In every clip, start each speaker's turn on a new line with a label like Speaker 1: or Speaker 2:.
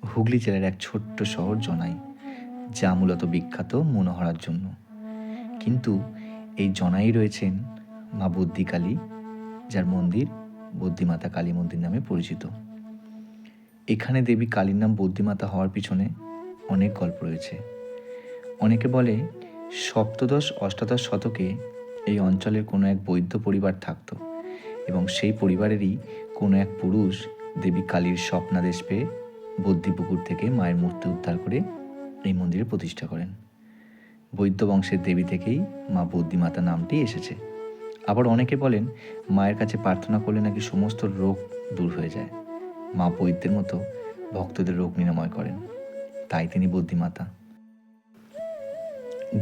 Speaker 1: হুগলি জেলার এক ছোট্ট শহর জনাই, যা মূলত বিখ্যাত মনোহরার জন্য। কিন্তু এই জনাই রয়েছেন মা বুদ্ধিকালী, যার মন্দির বুদ্ধিমাতা কালী মন্দির নামে পরিচিত। এখানে দেবী কালীর নাম বুদ্ধিমাতা হওয়ার পিছনে অনেক গল্প রয়েছে। অনেকে বলে সপ্তদশ অষ্টাদশ শতকে এই অঞ্চলের কোনো এক বৈদ্য পরিবার থাকত এবং সেই পরিবারেরই কোনো এক পুরুষ দেবী কালীর স্বপ্নাদেশ পেয়ে বুদ্ধিপুকুর থেকে মায়ের মূর্তি উদ্ধার করে এই মন্দিরে প্রতিষ্ঠা করেন। বৈদ্য বংশের দেবী থেকেই মা বুদ্ধিমাতা নামটি এসেছে। আবার অনেকে বলেন মায়ের কাছে প্রার্থনা করলে নাকি সমস্ত রোগ দূর হয়ে যায়। মা বৈদ্যের মতো ভক্তদের রোগ নিরাময় করেন, তাই তিনি বুদ্ধিমাতা।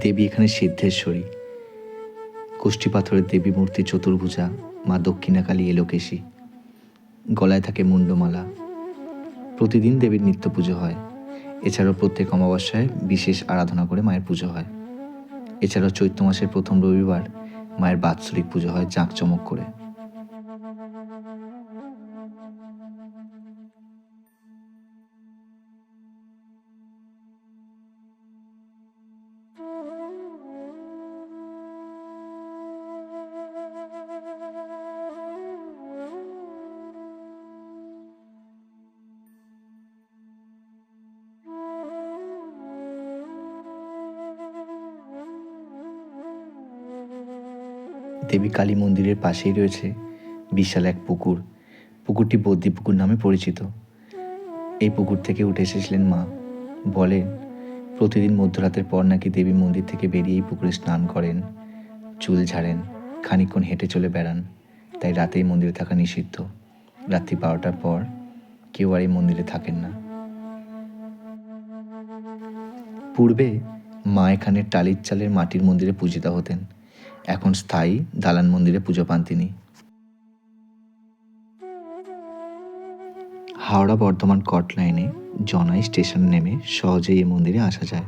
Speaker 1: দেবী এখানে সিদ্ধেশ্বরী, কোষ্ঠী পাথরের দেবী মূর্তি চতুর্ভুজা মা দক্ষিণাকালী এলোকেশী, গলায় থাকে মুন্ডমালা। প্রতিদিন দেবীর নিত্য পুজো হয়। এছাড়াও প্রত্যেক অমাবস্যায় বিশেষ আরাধনা করে মায়ের পুজো হয়। এছাড়াও চৈত্র মাসের প্রথম রবিবার মায়ের বাৎসরিক পুজো হয় জাঁকজমক করে। দেবী কালী মন্দিরের পাশেই রয়েছে বিশাল এক পুকুর। পুকুরটি বদ্যি পুকুর নামে পরিচিত। এই পুকুর থেকে উঠে এসেছিলেন মা। বলেন প্রতিদিন মধ্যরাতের পর নাকি দেবী মন্দির থেকে বেরিয়ে এই পুকুরে স্নান করেন, চুল ঝাড়েন, খানিকক্ষণ হেঁটে চলে বেড়ান। তাই রাতেই মন্দিরে থাকা নিষিদ্ধ। রাত্রি 12টার পর কেউ আর এই মন্দিরে থাকেন না। পূর্বে মা এখানে টালির চালের মাটির মন্দিরে পূজিতা হতেন। এখন স্থায়ী দালান মন্দিরে পুজো পান তিনি। হাওড়া বর্ধমান কট লাইনে জনাই স্টেশন নেমে সহজেই এই মন্দিরে আসা যায়।